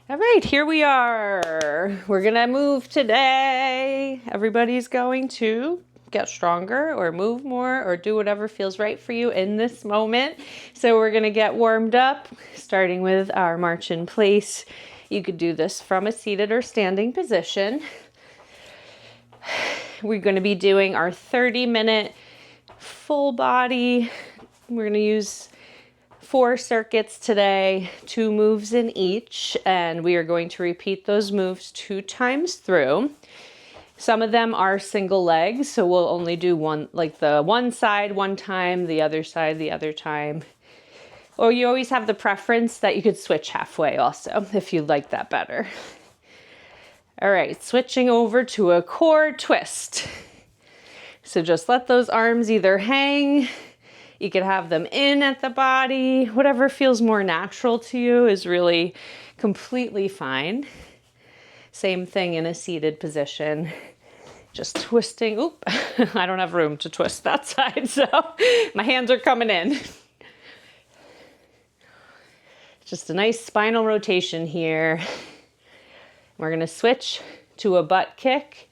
All right, here we are. We're gonna move today. Everybody's going to get stronger or move more or do whatever feels right for you in this moment. So we're gonna get warmed up, starting with our march in place. You could do this from a seated or standing position. We're gonna be doing our 30-minute full body. We're gonna use 4 circuits today, 2 moves in each, and we are going to repeat those moves 2 times through. Some of them are single legs, so we'll only do one, like the one side one time, the other side the other time. Or you always have the preference that you could switch halfway also, if you'd like that better. All right, switching over to a core twist. So just let those arms either hang. You could have them in at the body. Whatever feels more natural to you is really completely fine. Same thing in a seated position. Just twisting. Oop, I don't have room to twist that side, so my hands are coming in. Just a nice spinal rotation here. We're gonna switch to a butt kick.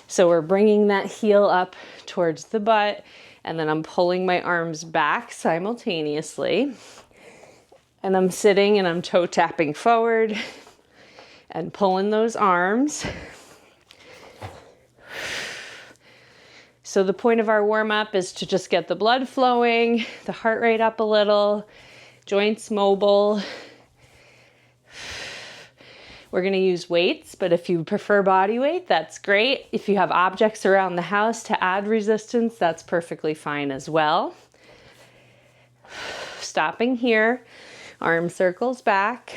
So we're bringing that heel up towards the butt, and then I'm pulling my arms back simultaneously. And I'm sitting and I'm toe tapping forward and pulling those arms. So the point of our warm up is to just get the blood flowing, the heart rate up a little, joints mobile. We're gonna use weights, but if you prefer body weight, that's great. If you have objects around the house to add resistance, that's perfectly fine as well. Stopping here, arm circles back.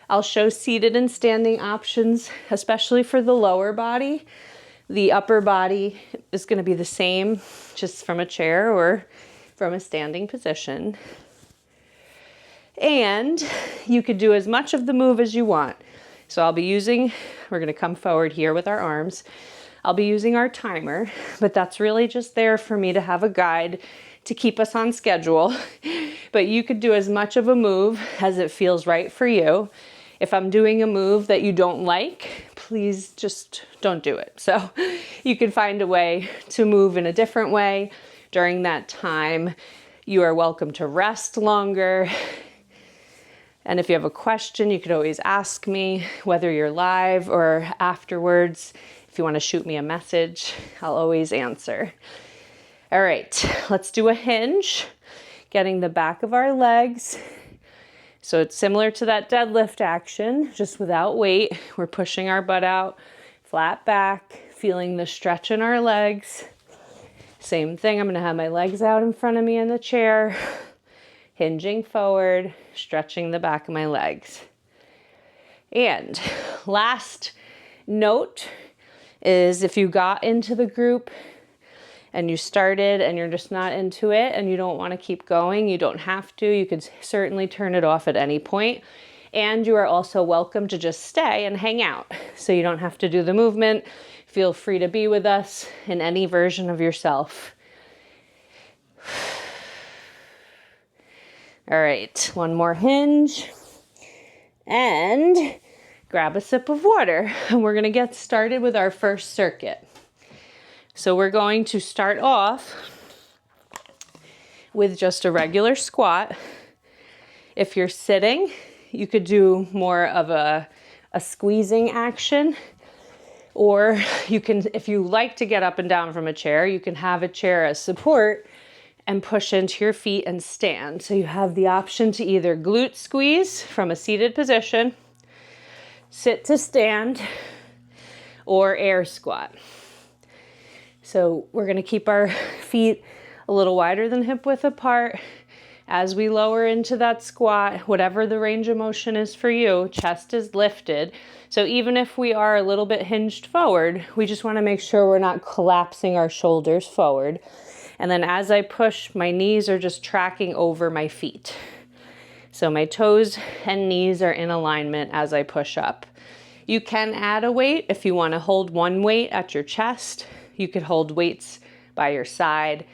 I'll show seated and standing options, especially for the lower body. The upper body is gonna be the same, just from a chair or from a standing position. And you could do as much of the move as you want. So we're gonna come forward here with our arms. I'll be using our timer, but that's really just there for me to have a guide to keep us on schedule. But you could do as much of a move as it feels right for you. If I'm doing a move that you don't like, please just don't do it. So you could find a way to move in a different way during that time. You are welcome to rest longer. And if you have a question, you could always ask me, whether you're live or afterwards. If you want to shoot me a message, I'll always answer. All right, let's do a hinge, getting the back of our legs. So it's similar to that deadlift action, just without weight. We're pushing our butt out, flat back, feeling the stretch in our legs. Same thing, I'm gonna have my legs out in front of me in the chair, hinging forward, stretching the back of my legs. And last note is, if you got into the group and you started and you're just not into it and you don't want to keep going, you don't have to. You could certainly turn it off at any point. And you are also welcome to just stay and hang out. So you don't have to do the movement. Feel free to be with us in any version of yourself. All right, one more hinge and grab a sip of water. And we're gonna get started with our first circuit. So we're going to start off with just a regular squat. If you're sitting, you could do more of a squeezing action, or you can, if you like to get up and down from a chair, you can have a chair as support and push into your feet and stand. So you have the option to either glute squeeze from a seated position, sit to stand, or air squat. So we're gonna keep our feet a little wider than hip width apart. As we lower into that squat, whatever the range of motion is for you, chest is lifted. So even if we are a little bit hinged forward, we just wanna make sure we're not collapsing our shoulders forward. And then as I push, my knees are just tracking over my feet. So my toes and knees are in alignment as I push up. You can add a weight if you want to hold one weight at your chest. You could hold weights by your side,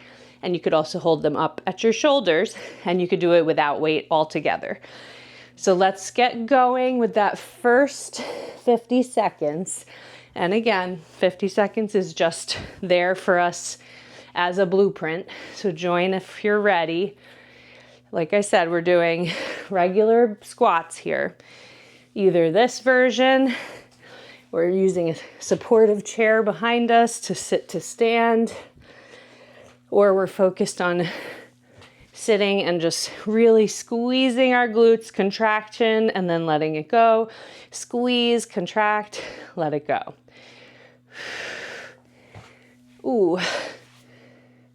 and you could also hold them up at your shoulders, and you could do it without weight altogether. So let's get going with that first 50 seconds. And again, 50 seconds is just there for us as a blueprint. So join if you're ready. Like I said, we're doing regular squats here. Either this version, we're using a supportive chair behind us to sit to stand, or we're focused on sitting and just really squeezing our glutes, contraction, and then letting it go. Squeeze, contract, let it go. Ooh.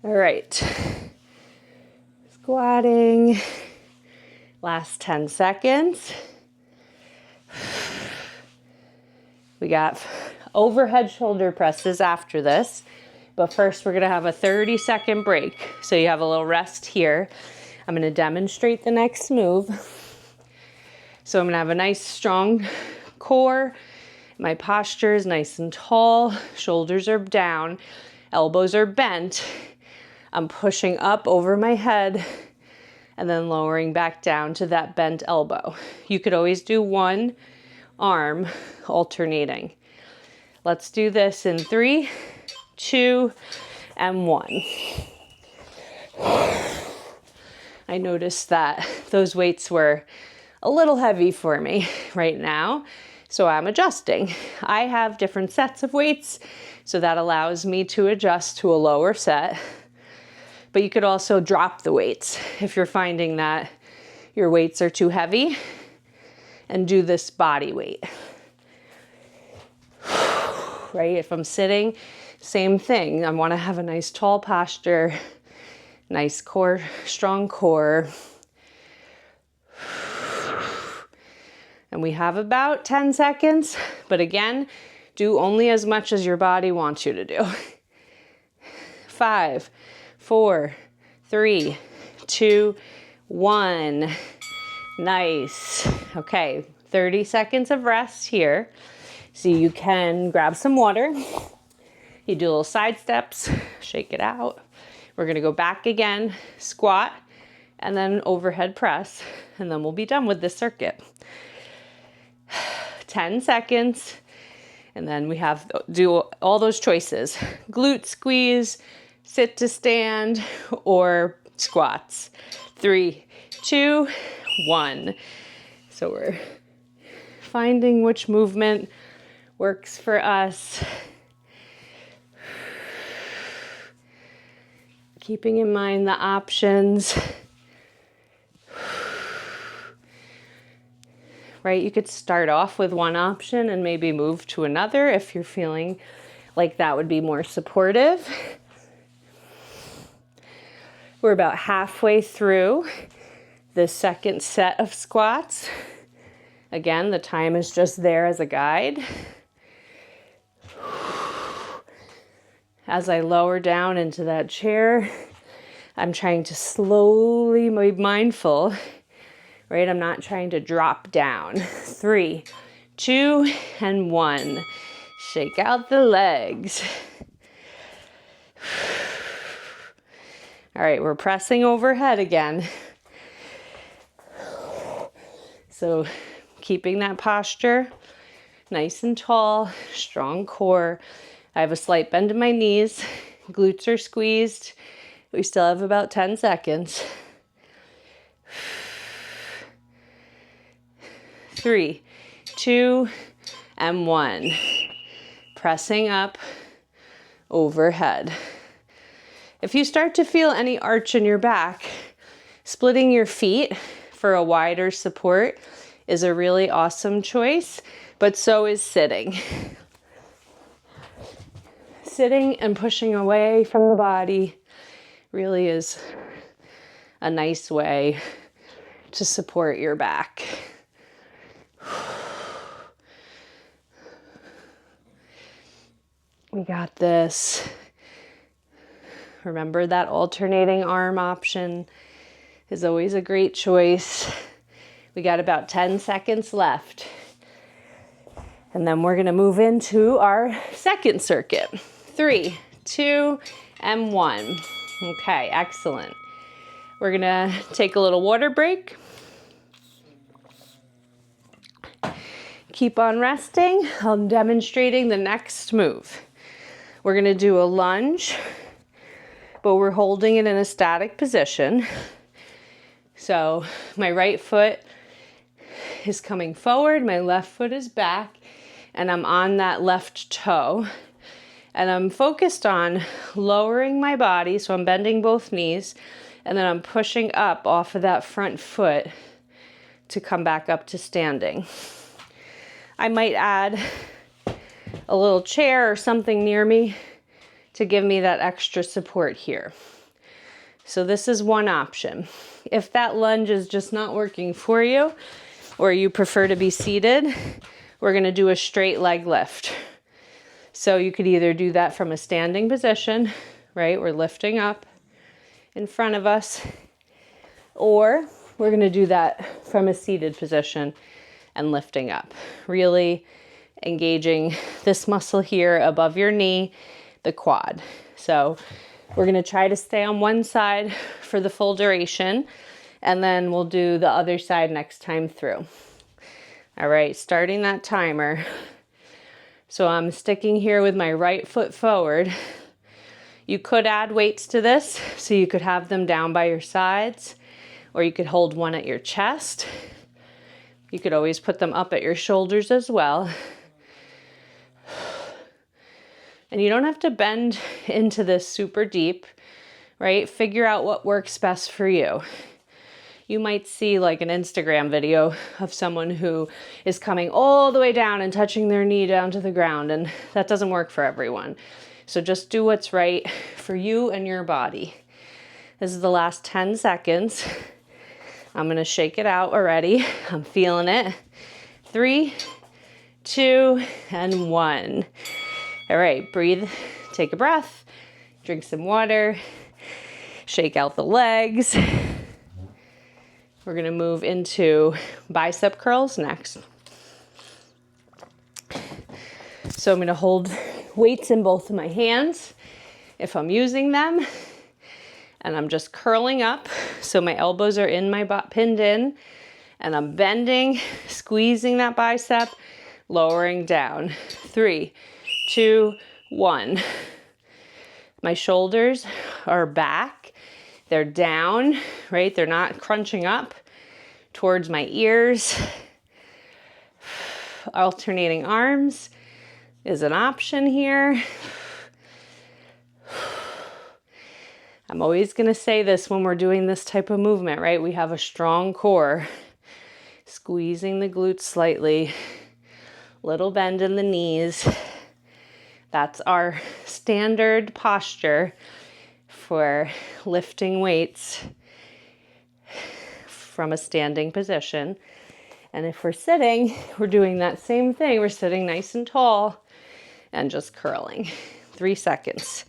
All right. Squatting. Last 10 seconds. We got overhead shoulder presses after this. But first we're gonna have a 30-second break. So you have a little rest here. I'm gonna demonstrate the next move. So I'm gonna have a nice strong core. My posture is nice and tall. Shoulders are down. Elbows are bent. I'm pushing up over my head and then lowering back down to that bent elbow. You could always do one arm alternating. Let's do this in 3, 2, and 1. I noticed that those weights were a little heavy for me right now, so I'm adjusting. I have different sets of weights, so that allows me to adjust to a lower set. But you could also drop the weights if you're finding that your weights are too heavy, and do this body weight. Right? If I'm sitting, same thing. I want to have a nice tall posture, nice core, strong core. And we have about 10 seconds, but again, do only as much as your body wants you to do. 5, 4, 3, 2, 1. Nice. Okay, 30 seconds of rest here. So you can grab some water. You do little side steps, shake it out. We're gonna go back again, squat, and then overhead press, and then we'll be done with this circuit. 10 seconds, and then we have do all those choices. Glute squeeze, sit to stand, or squats. 3, 2, 1. So we're finding which movement works for us. Keeping in mind the options. Right, you could start off with one option and maybe move to another if you're feeling like that would be more supportive. We're about halfway through the second set of squats. Again, the time is just there as a guide. As I lower down into that chair, I'm trying to slowly be mindful, right? I'm not trying to drop down. 3, 2, and 1. Shake out the legs. All right, we're pressing overhead again. So keeping that posture nice and tall, strong core. I have a slight bend in my knees. Glutes are squeezed. We still have about 10 seconds. 3, 2, and 1. Pressing up overhead. If you start to feel any arch in your back, splitting your feet for a wider support is a really awesome choice, but so is sitting. Sitting and pushing away from the body really is a nice way to support your back. We got this. Remember that alternating arm option is always a great choice. We got about 10 seconds left. And then we're gonna move into our second circuit. 3, 2, and 1. Okay, excellent. We're gonna take a little water break. Keep on resting. I'm demonstrating the next move. We're gonna do a lunge, but we're holding it in a static position. So my right foot is coming forward, my left foot is back, and I'm on that left toe. And I'm focused on lowering my body, so I'm bending both knees, and then I'm pushing up off of that front foot to come back up to standing. I might add a little chair or something near me to give me that extra support here. So this is one option. If that lunge is just not working for you, or you prefer to be seated, we're gonna do a straight leg lift. So you could either do that from a standing position, right? We're lifting up in front of us, or we're gonna do that from a seated position and lifting up. Really engaging this muscle here above your knee, the quad. So we're gonna try to stay on one side for the full duration, and then we'll do the other side next time through. All right, starting that timer. So I'm sticking here with my right foot forward. You could add weights to this, so you could have them down by your sides, or you could hold one at your chest. You could always put them up at your shoulders as well. And you don't have to bend into this super deep, right? Figure out what works best for you. You might see like an Instagram video of someone who is coming all the way down and touching their knee down to the ground, and that doesn't work for everyone. So just do what's right for you and your body. This is the last 10 seconds. I'm gonna shake it out already. I'm feeling it. 3, 2, and 1. All right, breathe, take a breath, drink some water, shake out the legs. We're gonna move into bicep curls next. So I'm gonna hold weights in both of my hands if I'm using them, and I'm just curling up. So my elbows are in my butt, pinned in, and I'm bending, squeezing that bicep, lowering down. 3, 2, 1. My shoulders are back. They're down, right? They're not crunching up towards my ears. Alternating arms is an option here. I'm always gonna say this when we're doing this type of movement, right? We have a strong core. Squeezing the glutes slightly, little bend in the knees. That's our standard posture for lifting weights from a standing position. And if we're sitting, we're doing that same thing. We're sitting nice and tall and just curling. 3 seconds.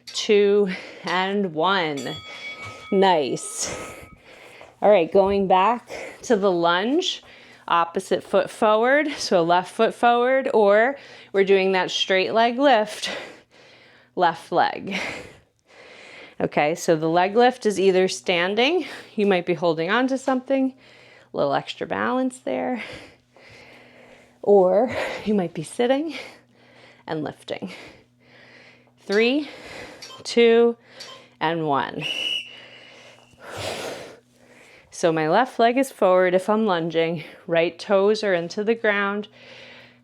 2 and 1. Nice. All right, going back to the lunge, opposite foot forward, so left foot forward, or we're doing that straight leg lift, left leg. Okay, so the leg lift is either standing, you might be holding on to something, a little extra balance there, or you might be sitting and lifting. 3, 2, and 1. So my left leg is forward if I'm lunging, right toes are into the ground,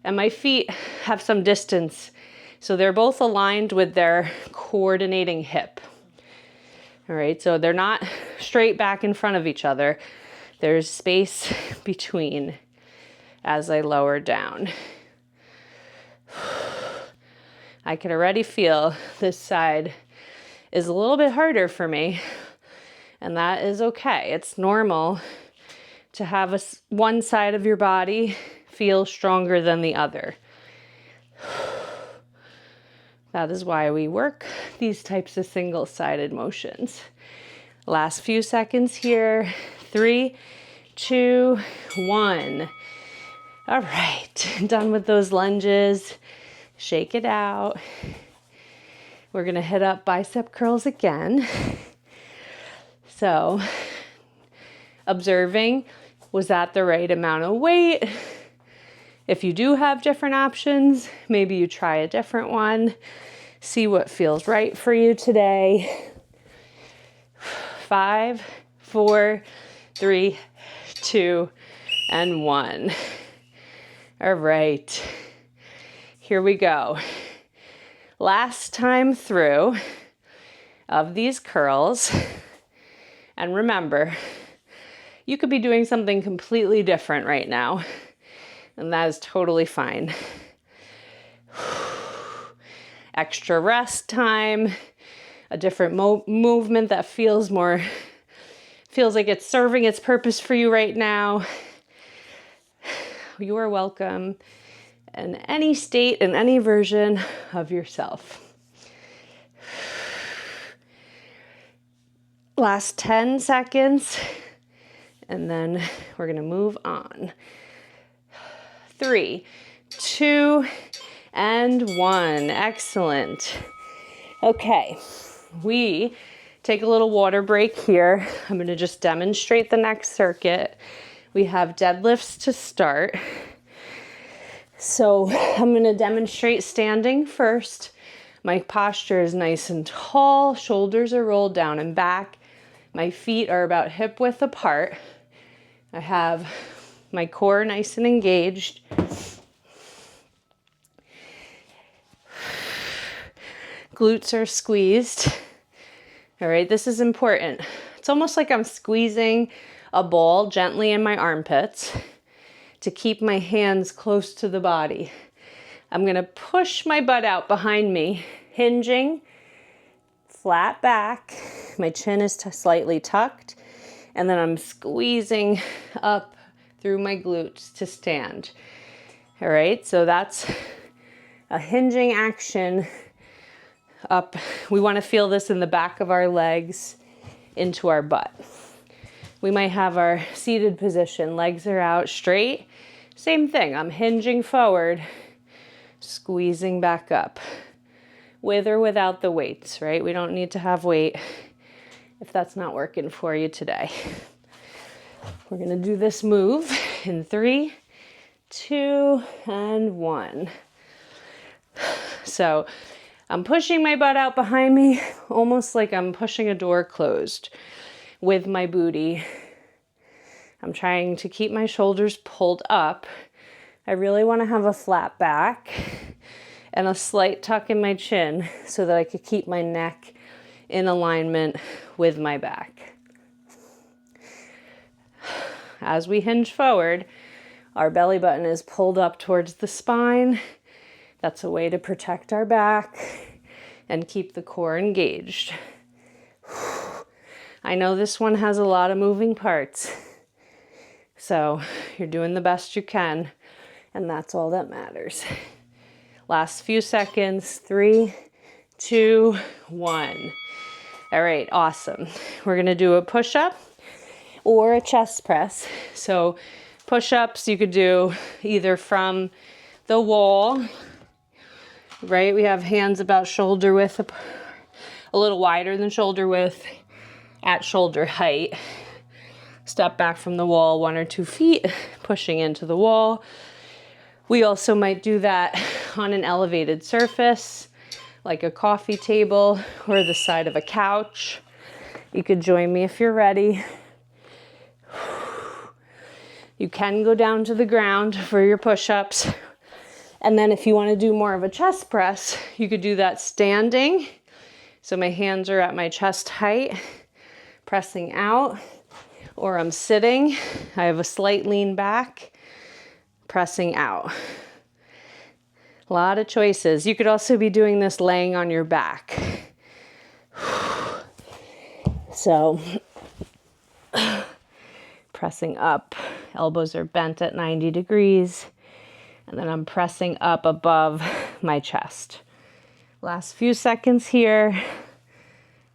and my feet have some distance. So they're both aligned with their coordinating hip. All right, so they're not straight back in front of each other. There's space between as I lower down. I can already feel this side is a little bit harder for me, and that is okay. It's normal to have one side of your body feel stronger than the other. That is why we work these types of single-sided motions. Last few seconds here. 3, 2, 1. All right, done with those lunges. Shake it out. We're gonna hit up bicep curls again. So, observing, was that the right amount of weight? If you do have different options, maybe you try a different one. See what feels right for you today. 5, 4, 3, 2, and 1. All right, here we go. Last time through of these curls. And remember, you could be doing something completely different right now, and that is totally fine. Extra rest time, a different movement that feels like it's serving its purpose for you right now. You are welcome in any state and any version of yourself. Last 10 seconds, and then we're gonna move on. 3, 2, and 1. Excellent. Okay, we take a little water break here. I'm gonna just demonstrate the next circuit. We have deadlifts to start. So I'm gonna demonstrate standing first. My posture is nice and tall, shoulders are rolled down and back. My feet are about hip width apart. I have my core nice and engaged. Glutes are squeezed. All right, this is important. It's almost like I'm squeezing a ball gently in my armpits to keep my hands close to the body. I'm gonna push my butt out behind me, hinging, flat back. My chin is slightly tucked, and then I'm squeezing up through my glutes to stand. All right, so that's a hinging action up. We want to feel this in the back of our legs into our butt. We might have our seated position, legs are out straight. Same thing, I'm hinging forward, squeezing back up, with or without the weights, right? We don't need to have weight if that's not working for you today. We're gonna do this move in 3, 2, and 1. So I'm pushing my butt out behind me, almost like I'm pushing a door closed with my booty. I'm trying to keep my shoulders pulled up. I really want to have a flat back and a slight tuck in my chin so that I could keep my neck in alignment with my back. As we hinge forward, our belly button is pulled up towards the spine. That's a way to protect our back and keep the core engaged. I know this one has a lot of moving parts, so you're doing the best you can, and that's all that matters. Last few seconds, 3, 2, 1. All right, awesome. We're gonna do a push-up or a chest press. So push-ups you could do either from the wall, right? We have hands about shoulder width, a little wider than shoulder width, at shoulder height. Step back from the wall 1 or 2 feet, pushing into the wall. We also might do that on an elevated surface, like a coffee table or the side of a couch. You could join me if you're ready. You can go down to the ground for your push-ups. And then if you want to do more of a chest press, you could do that standing. So my hands are at my chest height, pressing out, or I'm sitting. I have a slight lean back, pressing out. A lot of choices. You could also be doing this laying on your back. So, pressing up, elbows are bent at 90 degrees, and then I'm pressing up above my chest. Last few seconds here.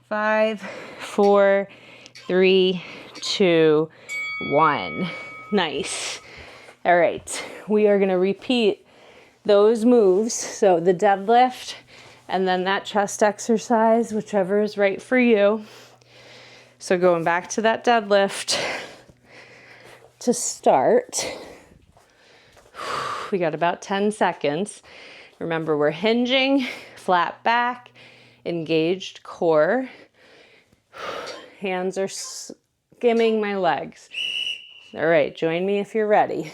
5, 4, 3, 2, 1. Nice. All right, we are gonna repeat those moves. So the deadlift and then that chest exercise, whichever is right for you. So going back to that deadlift to start. We got about 10 seconds. Remember, we're hinging, flat back, engaged core. Hands are skimming my legs. All right, join me if you're ready.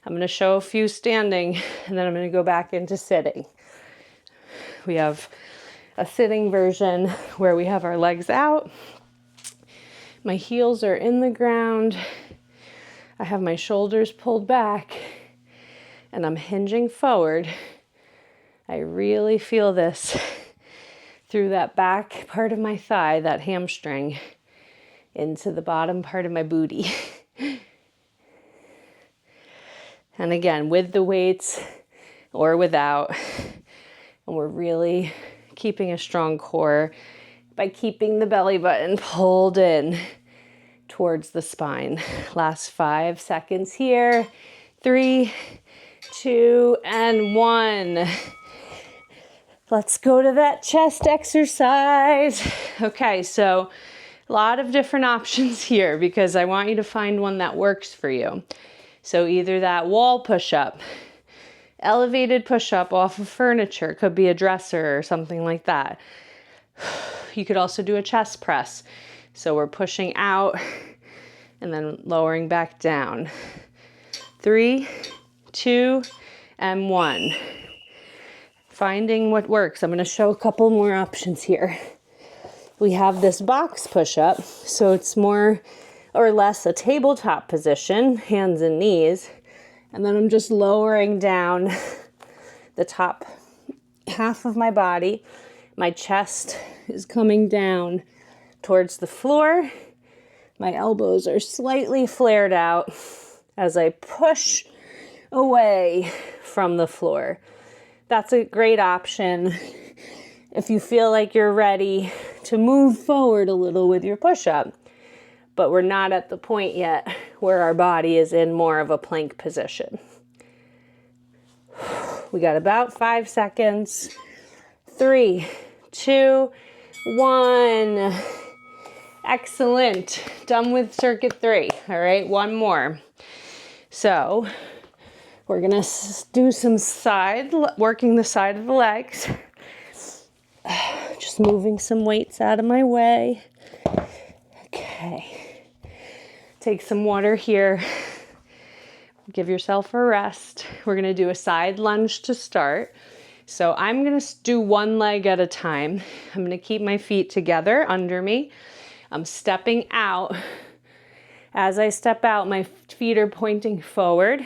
I'm going to show a few standing, and then I'm going to go back into sitting. We have a sitting version where we have our legs out. My heels are in the ground. I have my shoulders pulled back, and I'm hinging forward. I really feel this through that back part of my thigh, that hamstring, into the bottom part of my booty. And again, with the weights or without, and we're really keeping a strong core by keeping the belly button pulled in towards the spine. Last 5 seconds here. 3, 2, and 1. Let's go to that chest exercise. Okay, so a lot of different options here because I want you to find one that works for you. So either that wall push-up, elevated push-up off of furniture, could be a dresser or something like that. You could also do a chest press. So we're pushing out and then lowering back down. 3, 2, and 1. Finding what works. I'm going to show a couple more options here. We have this box push-up, so it's more or less a tabletop position, hands and knees, and then I'm just lowering down the top half of my body. My chest is coming down towards the floor. My elbows are slightly flared out as I push away from the floor. That's a great option if you feel like you're ready to move forward a little with your push-up. But we're not at the point yet where our body is in more of a plank position. We got about 5 seconds. 3, 2, 1. Excellent. Done with circuit 3. All right, one more. So we're gonna do some working the side of the legs. Just moving some weights out of my way. Okay. Take some water here. Give yourself a rest. We're gonna do a side lunge to start. So I'm gonna do one leg at a time. I'm gonna keep my feet together under me. I'm stepping out. As I step out, my feet are pointing forward.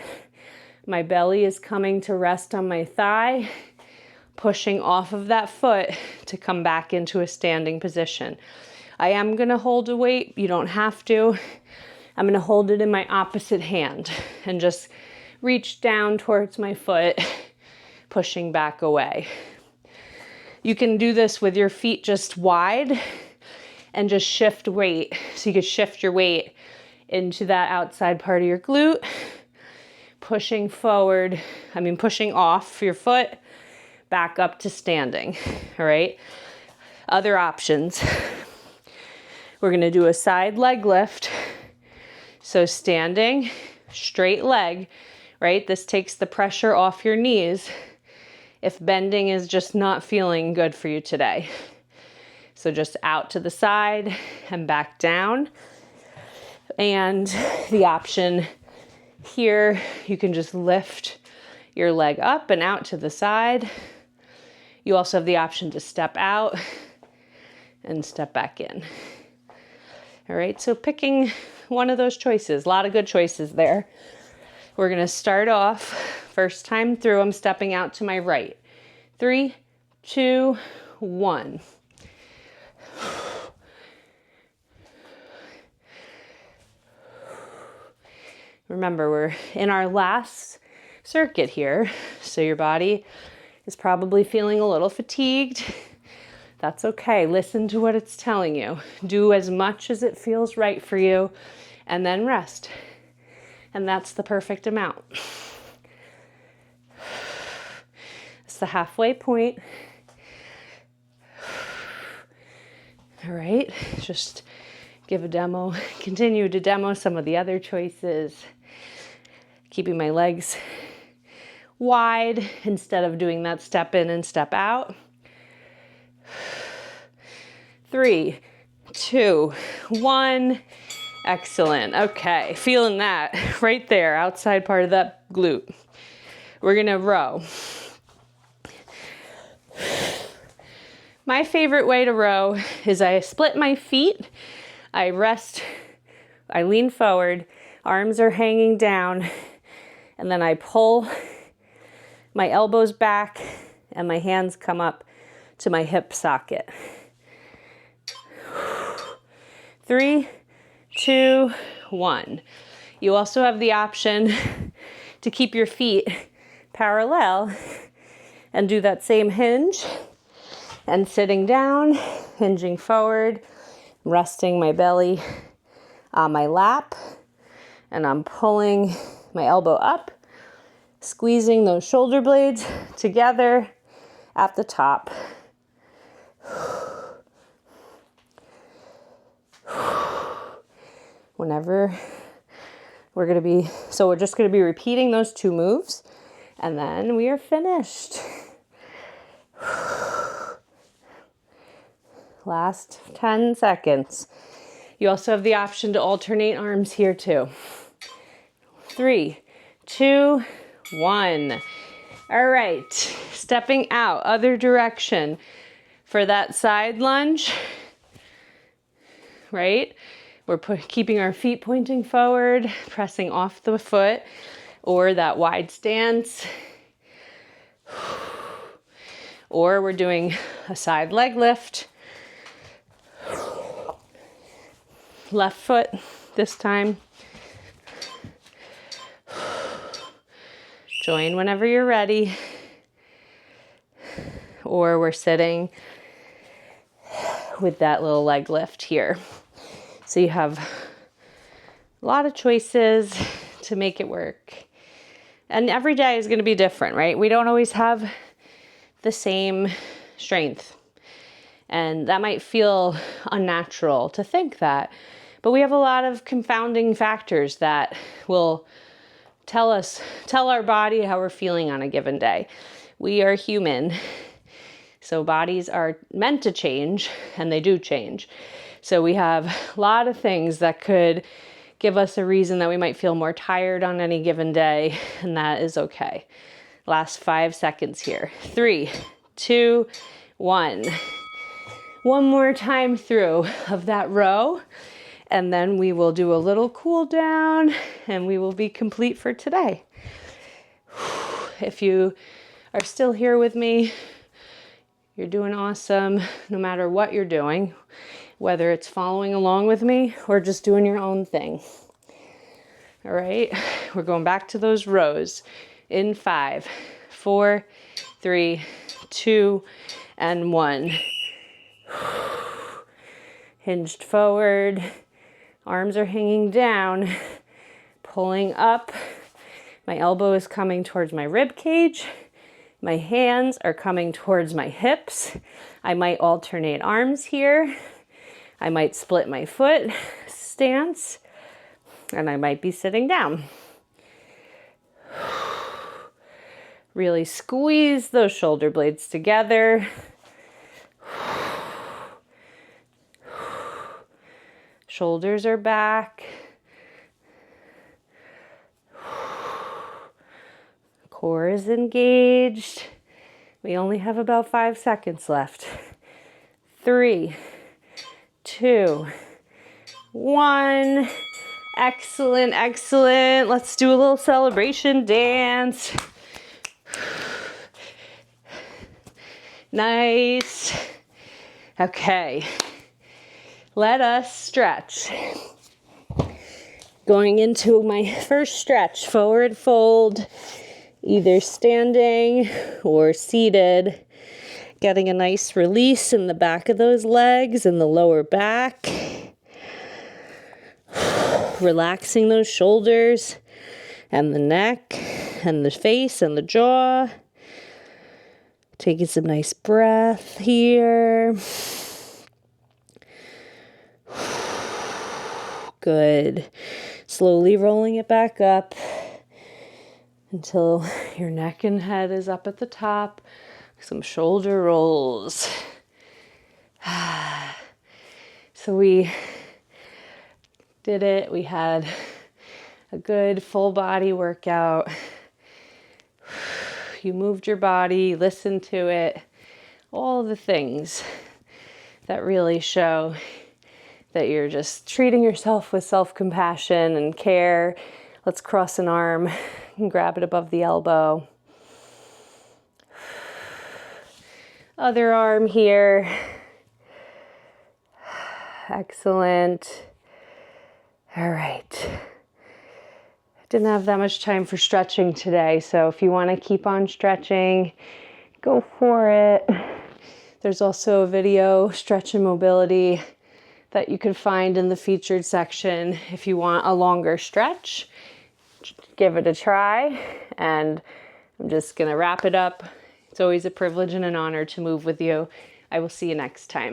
My belly is coming to rest on my thigh, pushing off of that foot to come back into a standing position. I am gonna hold a weight. You don't have to. I'm gonna hold it in my opposite hand and just reach down towards my foot, pushing back away. You can do this with your feet just wide and just shift weight. So you could shift your weight into that outside part of your glute, pushing off your foot, back up to standing, all right? Other options. We're gonna do a side leg lift. So standing, straight leg, right? This takes the pressure off your knees if bending is just not feeling good for you today. So just out to the side and back down. And the option here, you can just lift your leg up and out to the side. You also have the option to step out and step back in. All right, so picking one of those choices, a lot of good choices there. We're gonna start off, first time through, I'm stepping out to my right. 3, 2, 1. Remember, we're in our last circuit here, so your body is probably feeling a little fatigued. That's okay. Listen to what it's telling you. Do as much as it feels right for you, and then rest. And that's the perfect amount. It's the halfway point. All right, just continue to demo some of the other choices. Keeping my legs wide instead of doing that step in and step out. 3, 2, 1. Excellent. Okay, feeling that right there, outside part of that glute. We're gonna row. My favorite way to row is I split my feet, I rest, I lean forward, arms are hanging down, and then I pull my elbows back and my hands come up to my hip socket. 3, 2, 1. You also have the option to keep your feet parallel and do that same hinge and sitting down, hinging forward, resting my belly on my lap, and I'm pulling my elbow up, squeezing those shoulder blades together at the top. Whenever we're just going to be repeating those 2 moves, and then we are finished. Last 10 seconds. You also have the option to alternate arms here too. 3, 2, 1. All right, stepping out, other direction for that side lunge, right? We're keeping our feet pointing forward, pressing off the foot, or that wide stance. Or we're doing a side leg lift. Left foot this time. Join whenever you're ready. Or we're sitting with that little leg lift here. So you have a lot of choices to make it work. And every day is going to be different, right? We don't always have the same strength. And that might feel unnatural to think that. But we have a lot of confounding factors that will tell our body how we're feeling on a given day. We are human. So bodies are meant to change, and they do change. So we have a lot of things that could give us a reason that we might feel more tired on any given day, and that is okay. Last 5 seconds here. 3, 2, 1. One more time through of that row, and then we will do a little cool down, and we will be complete for today. If you are still here with me, you're doing awesome, no matter what you're doing, whether it's following along with me or just doing your own thing. All right, we're going back to those rows in 5, 4, 3, 2, and 1. Hinged forward, arms are hanging down, pulling up. My elbow is coming towards my rib cage. My hands are coming towards my hips. I might alternate arms here. I might split my foot stance, and I might be sitting down. Really squeeze those shoulder blades together. Shoulders are back. Core is engaged. We only have about 5 seconds left. 3, 2, 1. Excellent, excellent. Let's do a little celebration dance. Nice. Okay. Let us stretch. Going into my first stretch, forward fold, either standing or seated. Getting a nice release in the back of those legs and the lower back. Relaxing those shoulders and the neck and the face and the jaw. Taking some nice breath here. Good. Slowly rolling it back up. until your neck and head is up at the top. Some shoulder rolls. So we did it. We had a good full body workout. You moved your body, listened to it, all the things that really show that you're just treating yourself with self-compassion and care. Let's cross an arm and grab it above the elbow. Other arm here. Excellent. All right. Didn't have that much time for stretching today, so if you want to keep on stretching, go for it. There's also a video, stretch and mobility, that you can find in the featured section if you want a longer stretch. Give it a try, and I'm just gonna wrap it up. It's always a privilege and an honor to move with you. I will see you next time.